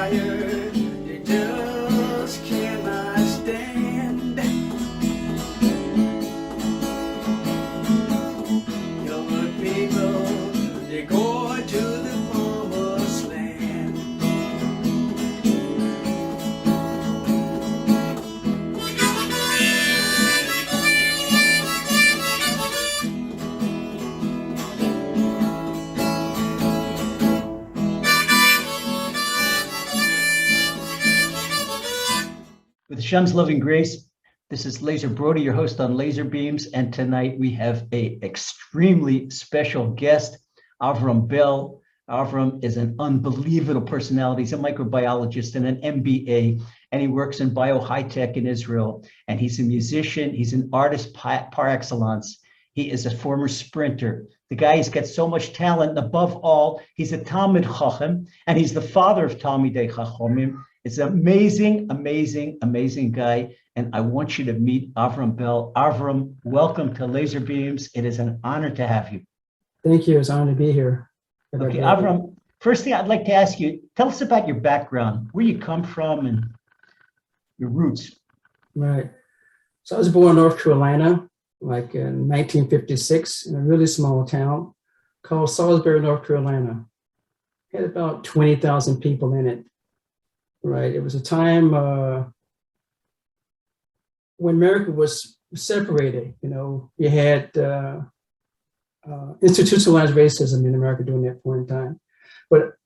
fire you just cannot stand. Your people, they go to the promised land. With Hashem's loving grace, this is Laser Brody, your host on Laser Beams, and tonight we have a extremely special guest, Avraham Bell. Avraham is an unbelievable personality. He's a microbiologist and an MBA, and he works in bio-high-tech in Israel, and he's a musician. He's an artist par excellence. He is a former sprinter. The guy has got so much talent, and above all, he's a Talmid Chacham, and he's the father of Talmidei Chachamim. It's an amazing, amazing, amazing guy. And I want you to meet Avraham Bell. Avraham, welcome to Laser Beams. It is an honor to have you. Thank you. It's an honor to be here. Okay, Avraham, first thing I'd like to ask you, tell us about your background, where you come from and your roots. Right. So I was born in North Carolina, like in 1956, in a really small town called Salisbury, North Carolina. It had about 20,000 people in it. Right. It was a time when America was separated. You know, you had institutionalized racism in America during that point in time. But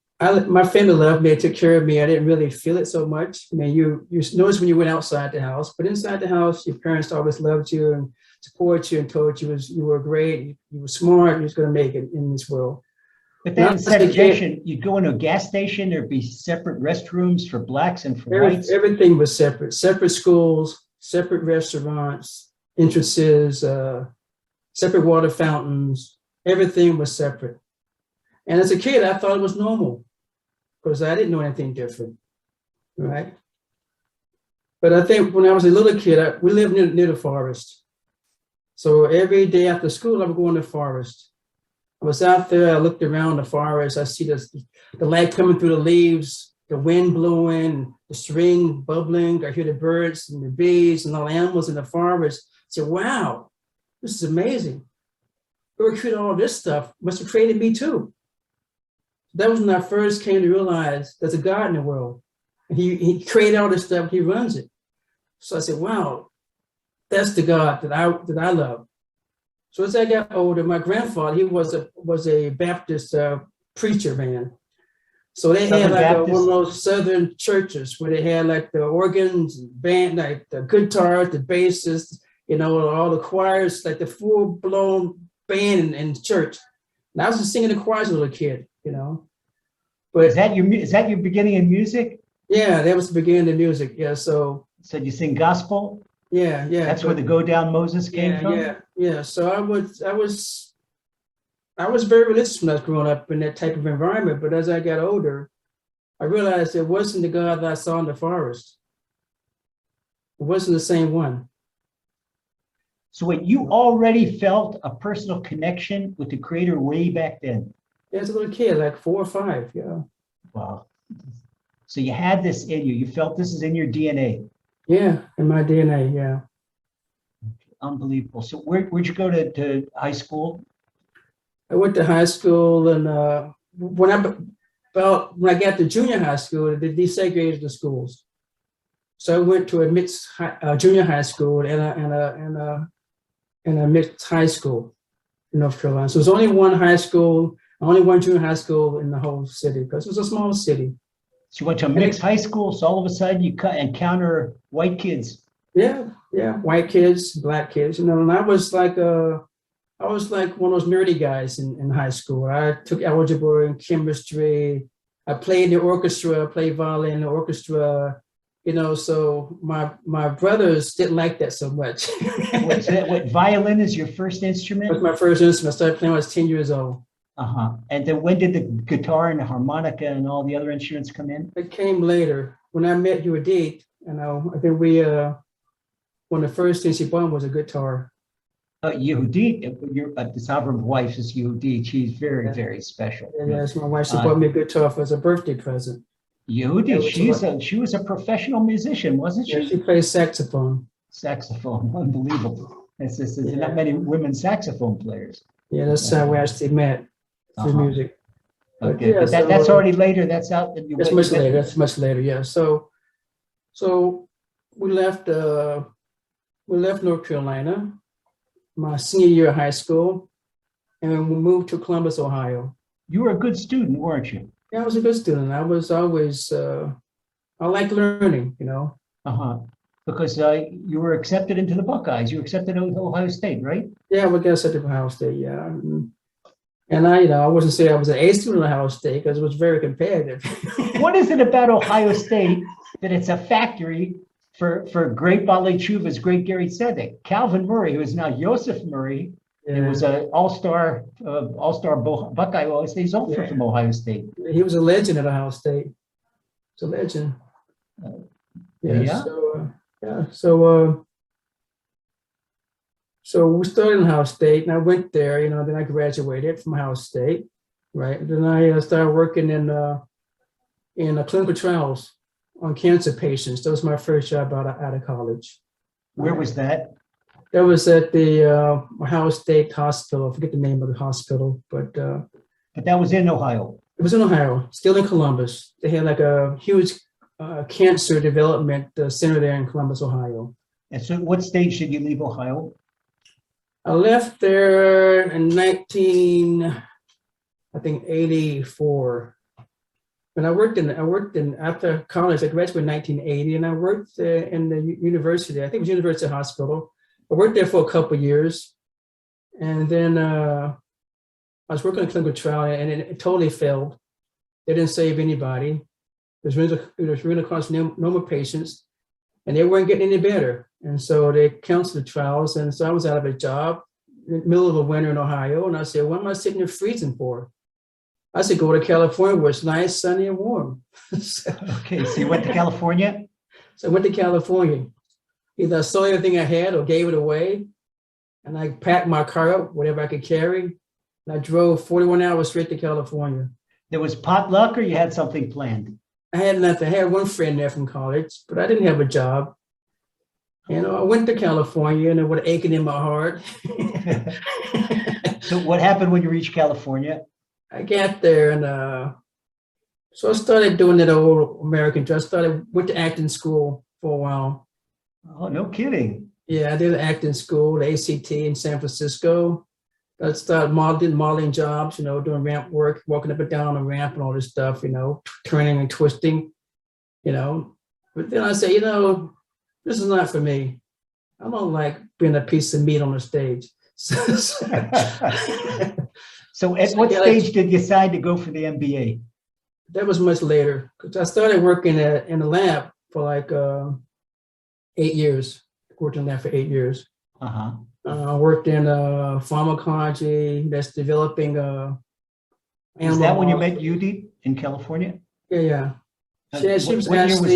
my family loved me, took care of me. I didn't really feel it so much. I mean, you notice when you went outside the house, but inside the house, your parents always loved you and supported you and told you you were great, you were smart, you was going to make it in this world. But then in segregation, you'd go into a gas station, there'd be separate restrooms for blacks and for whites. Everything was separate schools, separate restaurants, entrances, separate water fountains. Everything was separate. And as a kid, I thought it was normal because I didn't know anything different, right? But I think when I was a little kid, we lived near the forest. So every day after school, I would go in the forest. I was out there, I looked around the forest, I see the light coming through the leaves, the wind blowing, the string bubbling, I hear the birds and the bees and all the animals in the forest. I said, wow, this is amazing. Whoever created all this stuff must have created me too. That was when I first came to realize there's a God in the world. And he created all this stuff, he runs it. So I said, wow, that's the God that I love. So as I got older, my grandfather, he was a Baptist preacher, man. So they had like one of those Southern churches where they had like the organs, band, like the guitars, the basses, you know, all the choirs, like the full-blown band in church. And I was just singing the choirs as a little kid, you know. But is that your beginning in music? Yeah, that was the beginning of music. Yeah, so you sing gospel? Yeah. That's where the Go Down Moses came from? Yeah. So I was very religious when I was growing up in that type of environment, but as I got older, I realized it wasn't the God that I saw in the forest. It wasn't the same one. So wait, you already felt a personal connection with the Creator way back then? Yeah, as a little kid, like 4 or 5, yeah. Wow. So you had this in you. You felt this is in your DNA. Yeah, in my DNA, yeah. Unbelievable. So where'd you go to high school? I went to high school, and when I got to junior high school, they desegregated the schools. So I went to a mixed junior high school and a mixed high school in North Carolina. So there's only one high school, only one junior high school in the whole city because it was a small city. So you went to a mixed high school, so all of a sudden you encounter white kids. Yeah, white kids, black kids, you know, and I was like one of those nerdy guys in high school. I took algebra and chemistry. I played in the orchestra, played violin in the orchestra, you know, so my brothers didn't like that so much. What violin is your first instrument? It was my first instrument. I started playing when I was 10 years old. And then when did the guitar and the harmonica and all the other instruments come in? It came later. When I met Yehudit, you know, I think one of the first things he bought was a guitar. Yehudit, this Avram's wife is Yehudit. She's very, very special. Yes, my wife, she bought me a guitar as a birthday present. Yehudi, Yeah, she was a professional musician, wasn't yeah, she? she plays saxophone. Saxophone, unbelievable. There's not Yeah, many women saxophone players. yeah, that's how we actually met through Uh-huh. music. But Okay, yeah, but so that's already later. That's out. You that's went. You much went. later. That's much later. Yeah. So we left. We left North Carolina my senior year of high school, and we moved to Columbus, Ohio. You were a good student, weren't you? Yeah, I was a good student. I was always. I like learning. Uh-huh. Because you were accepted into the Buckeyes. You were accepted to Ohio State, right? Yeah, we got accepted to Ohio State. Yeah. And I wasn't saying I was an A student at Ohio State because it was very competitive. What is it about Ohio State that it's a factory for great Balei Tshuva's great Gary Tzedek? Calvin Murray, who is now Joseph Murray, he was an all-star Buckeye Ohio State. He's also from Ohio State. He was a legend at Ohio State. He's a legend. Yeah. So we started in Ohio State, and I went there. Then I graduated from Ohio State, right? Then I started working in clinical trials on cancer patients. That was my first job out of college. Where was that? That was at the Ohio State Hospital. I forget the name of the hospital, but that was in Ohio. it was in Ohio, still in Columbus. They had like a huge cancer development center there in Columbus, Ohio. And so what stage did you leave Ohio? I left there in 1984. When I worked in after college, I graduated in 1980, and I worked in the university. I think it was University Hospital. I worked there for a couple of years, and then I was working on a clinical trial, and it totally failed. They didn't save anybody. It was really cause no more patients, and they weren't getting any better. And so they canceled the trials, and so I was out of a job in the middle of the winter in Ohio, and I said, "What am I sitting there freezing for?" I said, "Go to California where it's nice, sunny, and warm." Okay, so you went to California? So I went to California. Either I sold everything I had or gave it away, and I packed my car up, whatever I could carry, and I drove 41 hours straight to California. There was potluck, or you had something planned? I had nothing. I had one friend there from college, but I didn't have a job. I went to California, and it was aching in my heart. So what happened when you reached California? I got there, and so I started doing that old American dress. Went to acting school for a while. Oh, no kidding. Yeah, I did acting school, the ACT in San Francisco. I started modeling jobs, doing ramp work, walking up and down on the ramp and all this stuff, turning and twisting, But then I said, this is not for me. I don't like being a piece of meat on the stage. So at what stage did you decide to go for the MBA? That was much later, because I started working in the lab for like 8 years. Worked in the lab for 8 years. Uh-huh. I worked in pharmacology that's developing Is that when you met Yehudi in California? Yeah. She was what year was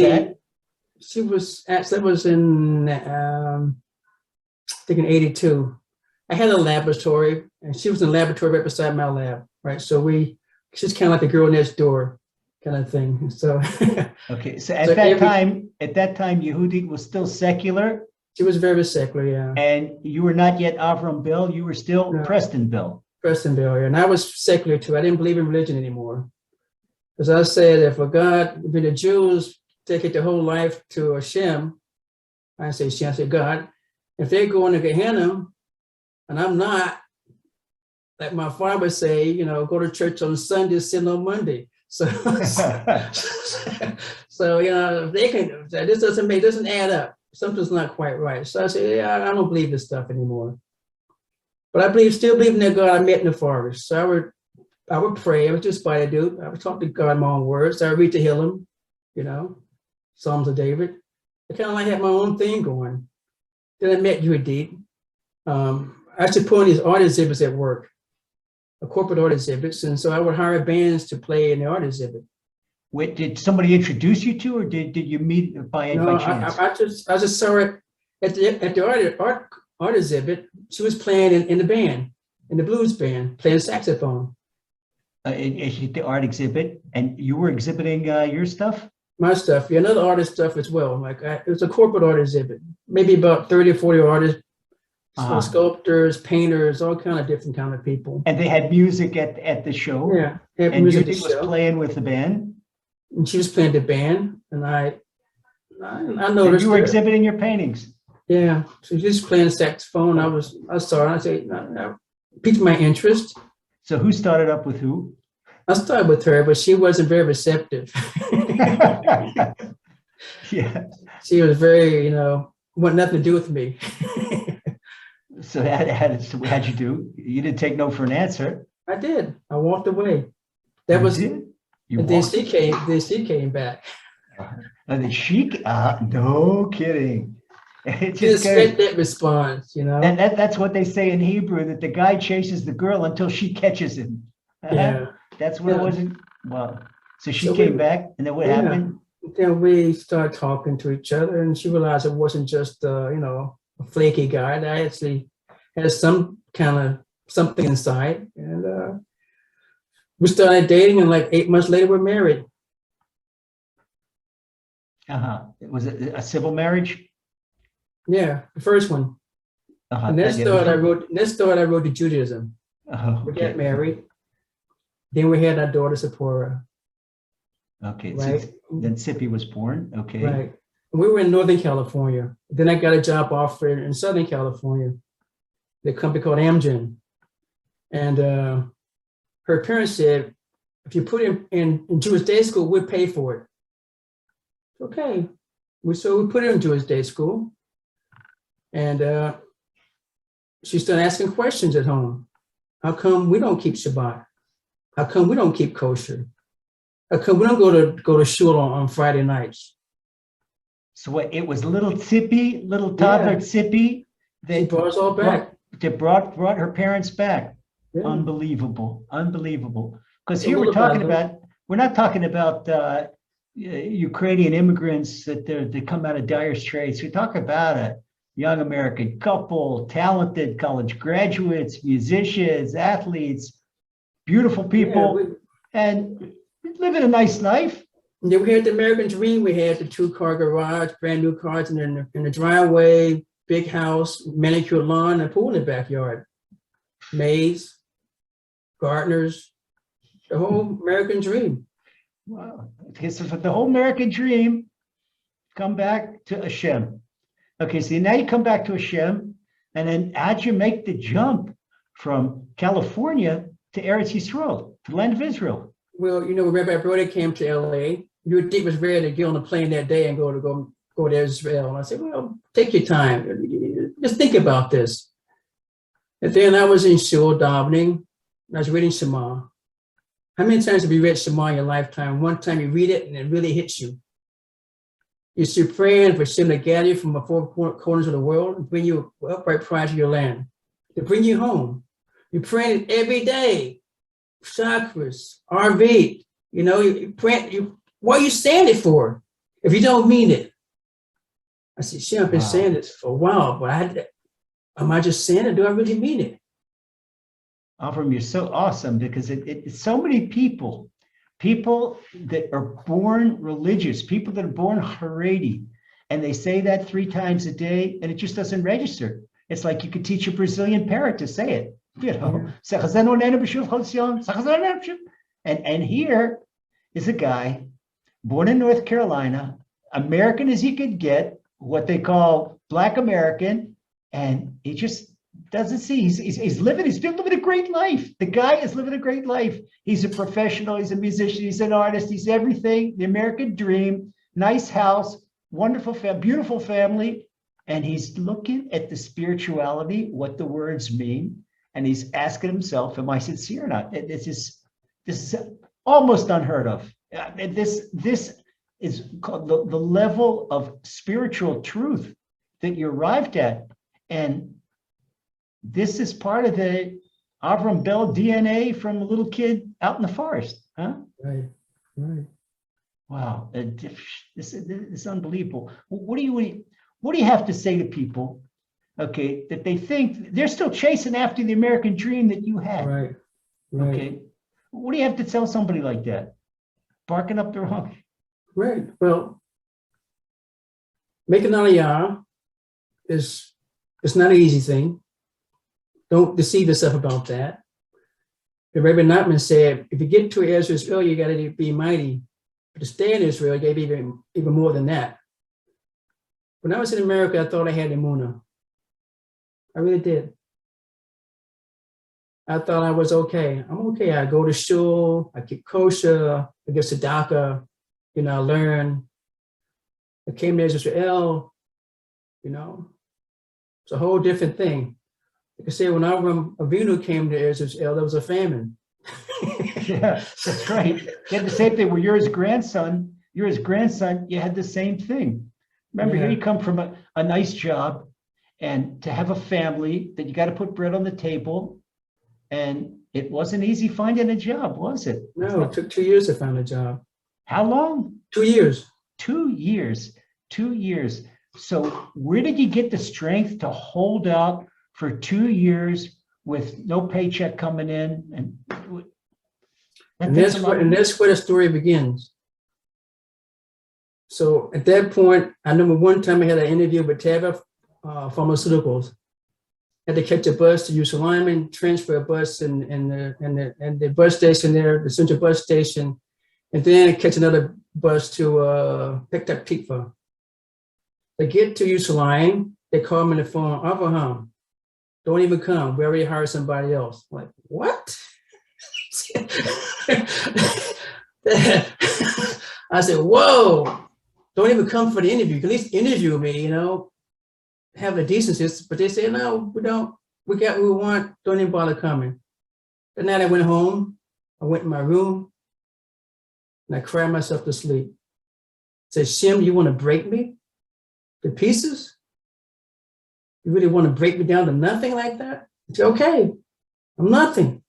that? That was in I think in 82. I had a laboratory, and she was in the laboratory right beside my lab, right? So she's kind of like the girl next door kind of thing. So okay. So at that time, Yehudi was still secular. She was very secular, yeah. And you were not yet Avraham Bell. You were still Preston Bell. Preston Bell, yeah. And I was secular too. I didn't believe in religion anymore. Because I said, if the Jews take it their whole life to Hashem, I say God, if they go into Gehenna, and I'm not, like my father would say, go to church on Sunday, sin on Monday. So, they can, this doesn't add up. Something's not quite right. So I said, I don't believe this stuff anymore. But I still believe in that God I met in the forest. So I would pray. I was just by a dude. I would talk to God in my own words. I would read to Hillel, Psalms of David. I kind of like had my own thing going. Then I met Yehudi. I actually put on these art exhibits at work, corporate art exhibits. And so I would hire bands to play in the art exhibit. Wait, did somebody introduce you to, or did you meet by chance? I just saw it at the art exhibit. She was playing in the band, in the blues band, playing saxophone. at the art exhibit, and you were exhibiting your stuff. My stuff, yeah, another artist stuff as well. It was a corporate art exhibit, maybe about 30 or 40 artists, sculptors, painters, all kind of different kind of people. And they had music at the show. Yeah, had and music you at the was show. playing with the band. And she was playing the band, and I And noticed you were her. exhibiting your paintings. Yeah, so she was playing saxophone. I saw her. I said, no, piqued my interest. So who started up with who? I started with her, but she wasn't very receptive. Yeah. She was very, wanted nothing to do with me. So how'd you do? You didn't take no for an answer. I did. I walked away. That You was. did? You And then walked- she came. Then she came back. And then no kidding. It Just just expect goes, that response, and that's what they say in Hebrew, that the guy chases the girl until she catches him. Yeah. That's what it Yeah. wasn't. Well, so she So came we- back, and then what Yeah. happened? Then we started talking to each other, and she realized it wasn't just, a flaky guy. That I actually had some kind of something inside. And we started dating, and like 8 months later, we're married. Was it a civil marriage? Yeah, the first one. And Yeah, that's started I wrote to Judaism. We okay. got married. Then we had our daughter Sephora. Okay, Right. so then Sippy was born. Okay. Right. We were in Northern California. Then I got a job offer in Southern California, the company called Amgen. And her parents said, if you put him in Jewish day school, we'll pay for it. Okay. So we put her in Jewish day school. And she started asking questions at home. How come we don't keep Shabbat? How come we don't keep kosher? How come we don't go to shul on Friday nights? So what? It was little Sippy, little toddler Yeah. Sippy She that brought us all back. brought her parents back. Yeah. Unbelievable. Because A here little we're not talking about Ukrainian immigrants that come out of dire straits. We talk about a young American couple, talented college graduates, musicians, athletes, beautiful people, and living a nice life. Yeah, we had the American dream. We had the 2-car garage, brand new cars in the driveway, big house, manicured lawn, and a pool in the backyard. Maze, gardeners, the whole American dream. Wow. Okay, so for the whole American dream, come back to Hashem. Okay, so now you come back to Hashem, and then how'd you make the jump from California to Eretz Yisrael, to the land of Israel? Well, Rabbi Brody came to LA. Dick was ready to get on the plane that day and go to Israel. And I said, well, take your time. Just think about this. And then I was in shul davening. I was reading Shema. How many times have you read Shema in your lifetime? One time you read it and it really hits you. You're still praying for Shem to gather you from the 4 corners of the world and bring you upright pride to your land, to bring you home. You're praying every day. Chakras, RV, you pray. What are you saying it for if you don't mean it? I said, Shem, I've been saying this for a while, but am I just saying it? Do I really mean it? Avram, you're so awesome because it's so many people that are born religious, people that are born Haredi, and they say that 3 times a day, and it just doesn't register. It's like you could teach a Brazilian parrot to say it, And here is a guy born in North Carolina, American as he could get, what they call Black American, and he just doesn't see. He's living a great life. The guy is living a great life. He's a professional. He's a musician. He's an artist. He's everything. The American dream. Nice house. Wonderful, beautiful family. And he's looking at the spirituality, what the words mean, and he's asking himself, "Am I sincere or not?" This is almost unheard of. This is called the level of spiritual truth that you arrived at, and this is part of the Avraham Bell DNA from a little kid out in the forest, huh? Right. Wow, this is unbelievable. What do you have to say to people, okay, that they think they're still chasing after the American dream that you had? Right. Okay, What do you have to tell somebody like that? Barking up the wrong. Right. Well, making aliyah is not an easy thing. Don't deceive yourself about that. The Rabbi Nachman said, if you get to Israel, you got to be mighty. But to stay in Israel, you got to be even more than that. When I was in America, I thought I had emunah. I really did. I thought I was okay. I'm okay. I go to shul, I keep kosher, I give tzedakah, I learn. I came to Israel, it's a whole different thing. Like I say, when Avraham Avinu came to Israel, there was a famine. Yeah, that's right. You had the same thing. You're his grandson, you had the same thing. Remember, Here you come from a nice job, and to have a family that you got to put bread on the table. And it wasn't easy finding a job, was it? No, it took 2 years to find a job. How long? 2 years. 2 years. 2 years. So where did you get the strength to hold out for 2 years with no paycheck coming in? And that's where the story begins. So at that point, I remember one time I had an interview with Teva Pharmaceuticals. Had to catch a bus to Holyland and transfer a bus and the bus station there, the central bus station, and then catch another bus to Petah Tikva. They get to Holyland, they call me on the phone, Avraham, don't even come. We already hired somebody else. I'm like, what? I said, whoa, don't even come for the interview. You can at least interview me, have the decency. But they say, no, we don't. We got what we want. Don't even bother coming. That night I went home. I went in my room and I cried myself to sleep. I said, Shem, you want to break me to pieces? You really want to break me down to nothing like that? I said, okay, I'm nothing.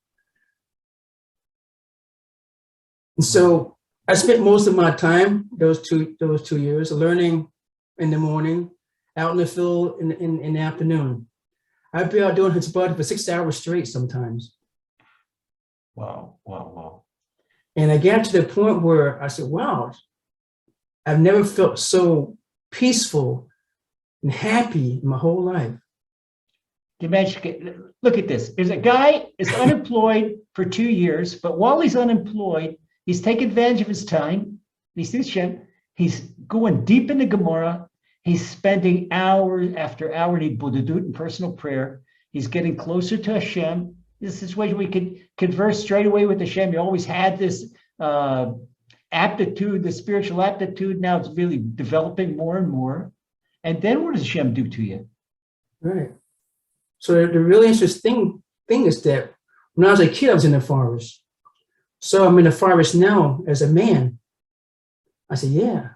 And so I spent most of my time, those two years, learning in the morning, out in the field in the afternoon. I'd be out doing Hitzbah for 6 hours straight sometimes. Wow. And I got to the point where I said, wow, I've never felt so peaceful and happy in my whole life. Imagine, look at this. There's a guy is unemployed for 2 years, but while he's unemployed, he's taking advantage of his time. He's going deep into Gemara. He's spending hour after hour in Budadut in personal prayer. He's getting closer to Hashem. This is where we could converse straight away with Hashem. He always had this aptitude, the spiritual aptitude. Now it's really developing more and more. And then what does Hashem do to you? Right. So the really interesting thing is that when I was a kid, I was in the forest. So I'm in the forest now as a man. I said, yeah,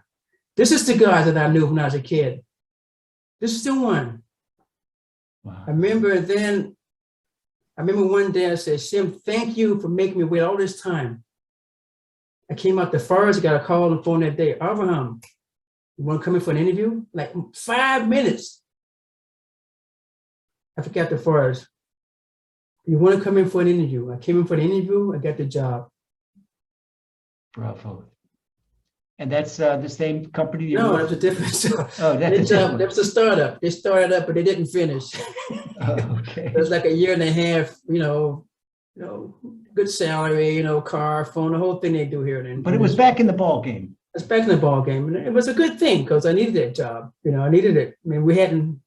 this is the God that I knew when I was a kid. This is the one. Wow. I remember one day I said, Shem, thank you for making me wait all this time. I came out the forest, I got a call on the phone that day. Avraham, you want to come in for an interview? Like 5 minutes. I forgot the forest. You want to come in for an interview? I came in for the interview, I got the job. Bravo. And that's the same company? No, that was a different job. Oh, that's that was a startup. They started up, but they didn't finish. Oh, okay. It was like a year and a half, good salary, car, phone, the whole thing they do here. But it was back in the ball game. It's back in the ball game. And it was a good thing because I needed that job. I needed it. I mean, we hadn't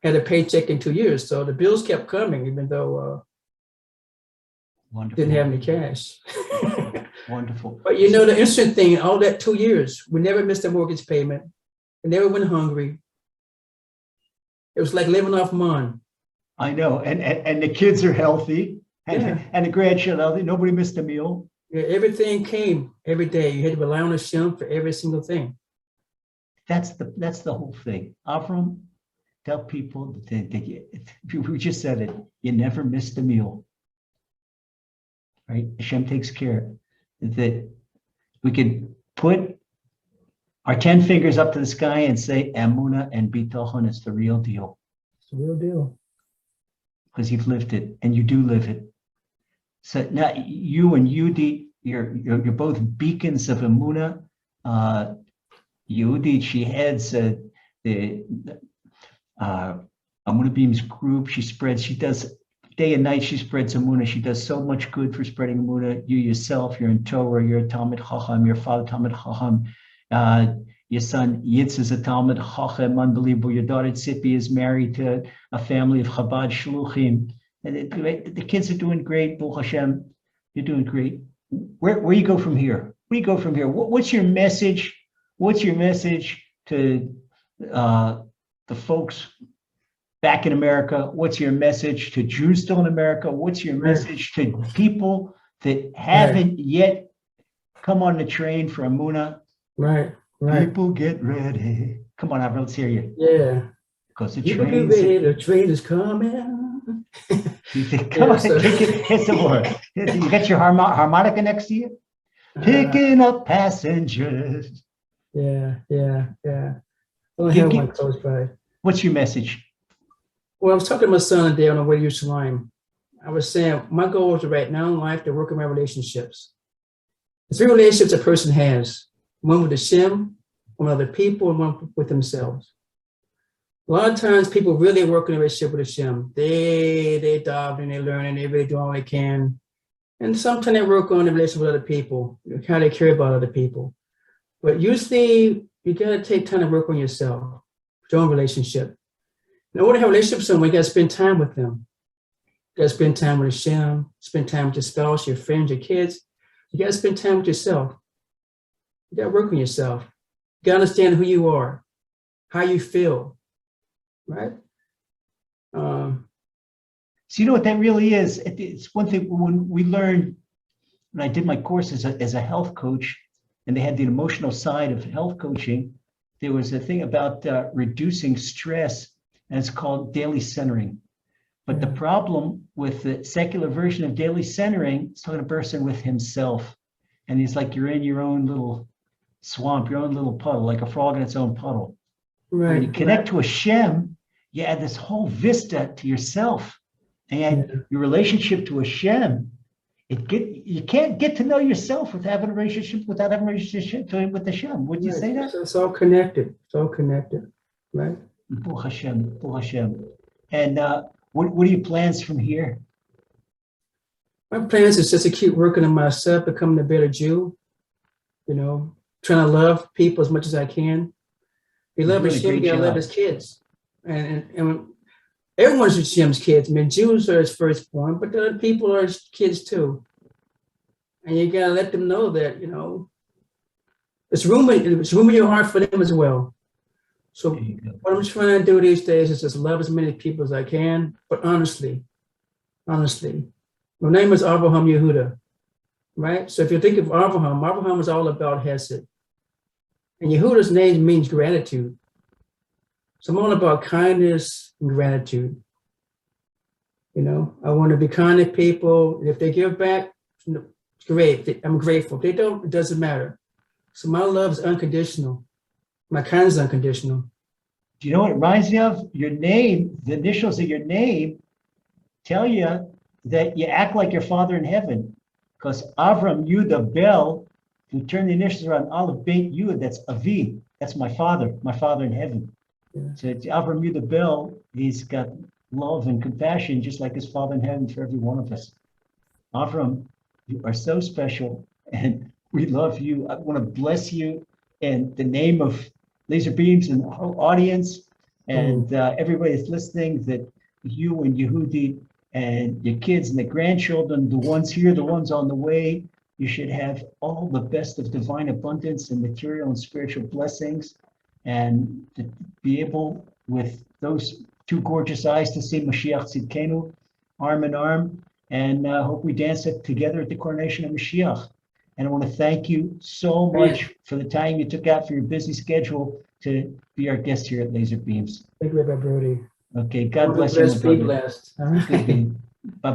had a paycheck in 2 years. So the bills kept coming, even though didn't have any cash. Wonderful. But the interesting thing, all that 2 years, we never missed a mortgage payment. We never went hungry. It was like living off mon. I know. And the kids are healthy. And the grandchildren healthy. Nobody missed a meal. Yeah, everything came every day. You had to rely on Hashem for every single thing. That's the whole thing. Avram, tell people that we just said it. You never missed a meal. Right? Hashem takes care. That we can put our 10 fingers up to the sky and say, Emunah and Bitachon is the real deal. It's the real deal. Because you've lived it, and you do live it. So now you and Yehudi, you're both beacons of Emunah. Yehudi, she heads the Emunah Beams group. She does day and night. She spreads Emunah. She does so much good for spreading Emunah. You yourself, you're in Torah. You're a Talmid Chacham. Your father Talmid Chacham. Your son Yitz is a Talmid Chacham. Unbelievable. Your daughter Tzipi is married to a family of Chabad Shluchim. And the kids are doing great. Baruch Hashem, you're doing great. Where you go from here? Where you go from here? What's your message? What's your message to the folks back in America? What's your message to Jews still in America? What's your message to people that haven't yet come on the train for Emunah? Right. People get ready. Come on, Avraham, let's hear you. Yeah. Because the People get ready, the train is coming. Come on, take it. Hit some more. You got your harmonica next to you? Picking up passengers. Yeah. I don't have one close by. What's your message? Well, I was talking to my son today on the way to Yerushalayim. I was saying my goal is to right now in life to work on my relationships. The 3 relationships a person has: one with Hashem, one with other people, and one with themselves. A lot of times people really work in a relationship with Hashem. They dive and they learn and they really do all they can. And sometimes they work on the relationship with other people, how they care about other people. But usually you got to take time to work on yourself, your own relationship. In order to have a relationship with someone, you got to spend time with them. You got to spend time with Hashem, spend time with your spouse, your friends, your kids. You got to spend time with yourself. You got to work on yourself. You got to understand who you are, how you feel, right? So you know what that really is? It's one thing when we learned, when I did my course as a health coach, and they had the emotional side of health coaching, there was a thing about reducing stress, and it's called daily centering. But the problem with the secular version of daily centering is talking a person with himself. And he's like, you're in your own little swamp, your own little puddle, like a frog in its own puddle. Right. When you connect to Hashem, you add this whole vista to yourself. And your relationship to Hashem, you can't get to know yourself without having a relationship with Hashem. Would you say that? So it's all connected. It's all connected, right? Baruch Hashem, Baruch Hashem. And what are your plans from here? My plans is just to keep working on myself, becoming a better Jew, trying to love people as much as I can. We love Hashem, we gotta love his kids. And everyone's Hashem's kids. I mean, Jews are his firstborn, but the other people are his kids too. And you gotta let them know that, there's room in your heart for them as well. So what I'm trying to do these days is just love as many people as I can, but honestly. My name is Avraham Yehuda, right? So if you think of Avraham is all about Hesed. And Yehuda's name means gratitude. So I'm all about kindness and gratitude. I want to be kind to people. And if they give back, great. I'm grateful. If they don't, it doesn't matter. So my love is unconditional. My kindness is unconditional. Do you know what it reminds me of? Your name, the initials of your name tell you that you act like your Father in heaven. Because Avraham Yehuda Bell, if you turn the initials around, Aleph Beit Yud, that's Avi. That's my Father in heaven. Yeah. So it's Avraham Yehuda Bell, he's got love and compassion just like his Father in heaven for every one of us. Avraham, you are so special and we love you. I want to bless you in the name of Laser Beams and the whole audience and everybody that's listening, that you and Yehudi and your kids and the grandchildren, the ones here, the ones on the way, you should have all the best of divine abundance and material and spiritual blessings, and to be able with those 2 gorgeous eyes to see Mashiach Tzidkenu arm in arm, and hope we dance it together at the coronation of Mashiach. And I want to thank you so much for the time you took out for your busy schedule to be our guest here at Laser Beams. Thank you, Rabbi Brody. Okay, God bless you. Be blessed. All right. Bye.